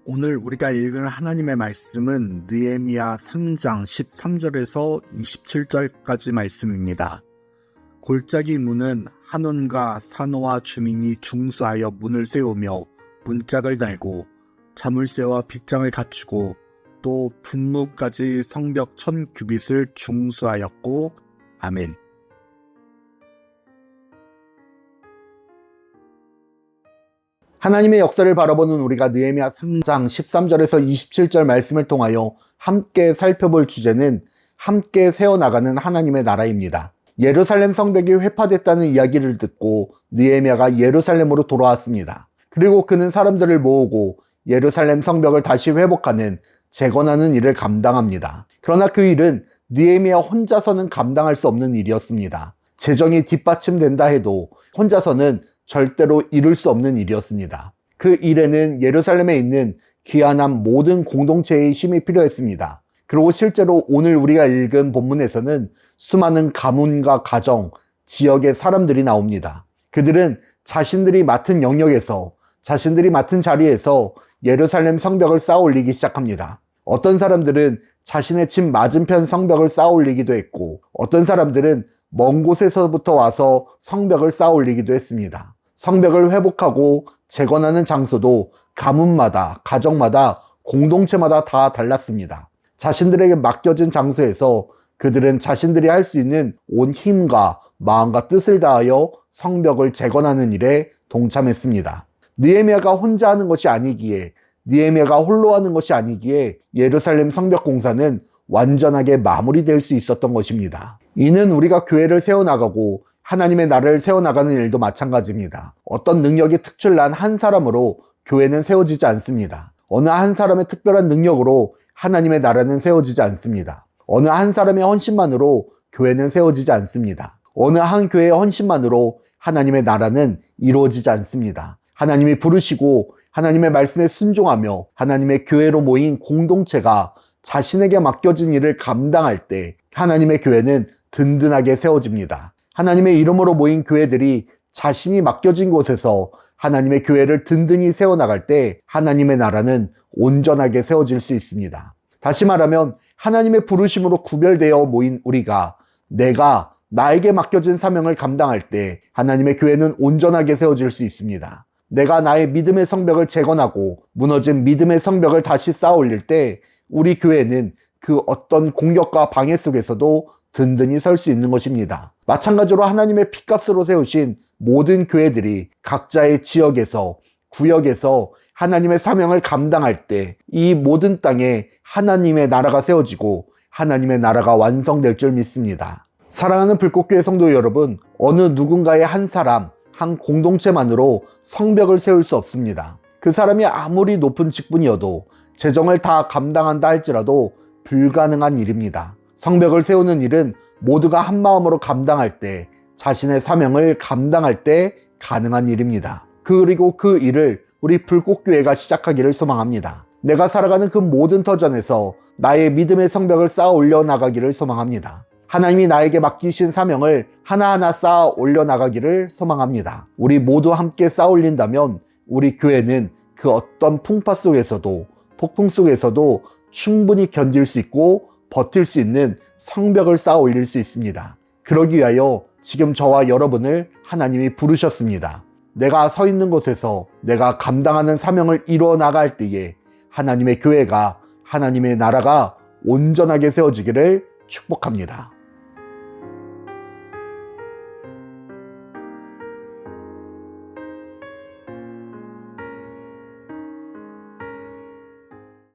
오늘 우리가 읽을 하나님의 말씀은 느헤미야 3장 13절에서 27절까지 말씀입니다. 골짜기 문은 한원과 산호와 주민이 중수하여 문을 세우며 문짝을 달고 자물쇠와 빗장을 갖추고 또 분무까지 성벽 1000규빗을 중수하였고 아멘. 하나님의 역사를 바라보는 우리가 느헤미야 3장 13절에서 27절 말씀을 통하여 함께 살펴볼 주제는 함께 세워나가는 하나님의 나라입니다. 예루살렘 성벽이 회파됐다는 이야기를 듣고 느헤미야가 예루살렘으로 돌아왔습니다. 그리고 그는 사람들을 모으고 예루살렘 성벽을 다시 회복하는 재건하는 일을 감당합니다. 그러나 그 일은 느헤미야 혼자서는 감당할 수 없는 일이었습니다. 재정이 뒷받침된다 해도 혼자서는 절대로 이룰 수 없는 일이었습니다. 그 일에는 예루살렘에 있는 귀환한 모든 공동체의 힘이 필요했습니다. 그리고 실제로 오늘 우리가 읽은 본문에서는 수많은 가문과 가정, 지역의 사람들이 나옵니다. 그들은 자신들이 맡은 영역에서, 자신들이 맡은 자리에서 예루살렘 성벽을 쌓아 올리기 시작합니다. 어떤 사람들은 자신의 집 맞은편 성벽을 쌓아 올리기도 했고, 어떤 사람들은 먼 곳에서부터 와서 성벽을 쌓아 올리기도 했습니다. 성벽을 회복하고 재건하는 장소도 가문마다, 가정마다, 공동체마다 다 달랐습니다. 자신들에게 맡겨진 장소에서 그들은 자신들이 할 수 있는 온 힘과 마음과 뜻을 다하여 성벽을 재건하는 일에 동참했습니다. 느헤미야가 혼자 하는 것이 아니기에, 느헤미야가 홀로 하는 것이 아니기에 예루살렘 성벽 공사는 완전하게 마무리될 수 있었던 것입니다. 이는 우리가 교회를 세워나가고 하나님의 나라를 세워나가는 일도 마찬가지입니다. 어떤 능력이 특출난 한 사람으로 교회는 세워지지 않습니다. 어느 한 사람의 특별한 능력으로 하나님의 나라는 세워지지 않습니다. 어느 한 사람의 헌신만으로 교회는 세워지지 않습니다. 어느 한 교회의 헌신만으로 하나님의 나라는 이루어지지 않습니다. 하나님이 부르시고 하나님의 말씀에 순종하며 하나님의 교회로 모인 공동체가 자신에게 맡겨진 일을 감당할 때 하나님의 교회는 든든하게 세워집니다. 하나님의 이름으로 모인 교회들이 자신이 맡겨진 곳에서 하나님의 교회를 든든히 세워나갈 때 하나님의 나라는 온전하게 세워질 수 있습니다. 다시 말하면 하나님의 부르심으로 구별되어 모인 우리가 내가 나에게 맡겨진 사명을 감당할 때 하나님의 교회는 온전하게 세워질 수 있습니다. 내가 나의 믿음의 성벽을 재건하고 무너진 믿음의 성벽을 다시 쌓아 올릴 때 우리 교회는 그 어떤 공격과 방해 속에서도 든든히 설 수 있는 것입니다. 마찬가지로 하나님의 핏값으로 세우신 모든 교회들이 각자의 지역에서, 구역에서 하나님의 사명을 감당할 때 이 모든 땅에 하나님의 나라가 세워지고 하나님의 나라가 완성될 줄 믿습니다. 사랑하는 불꽃교회 성도 여러분, 어느 누군가의 한 사람, 한 공동체만으로 성벽을 세울 수 없습니다. 그 사람이 아무리 높은 직분이어도 재정을 다 감당한다 할지라도 불가능한 일입니다. 성벽을 세우는 일은 모두가 한 마음으로 감당할 때, 자신의 사명을 감당할 때 가능한 일입니다. 그리고 그 일을 우리 불꽃교회가 시작하기를 소망합니다. 내가 살아가는 그 모든 터전에서 나의 믿음의 성벽을 쌓아 올려나가기를 소망합니다. 하나님이 나에게 맡기신 사명을 하나하나 쌓아 올려나가기를 소망합니다. 우리 모두 함께 쌓아 올린다면 우리 교회는 그 어떤 풍파 속에서도, 폭풍 속에서도 충분히 견딜 수 있고 버틸 수 있는 성벽을 쌓아 올릴 수 있습니다. 그러기 위하여 지금 저와 여러분을 하나님이 부르셨습니다. 내가 서 있는 곳에서 내가 감당하는 사명을 이루어 나갈 때에 하나님의 교회가, 하나님의 나라가 온전하게 세워지기를 축복합니다.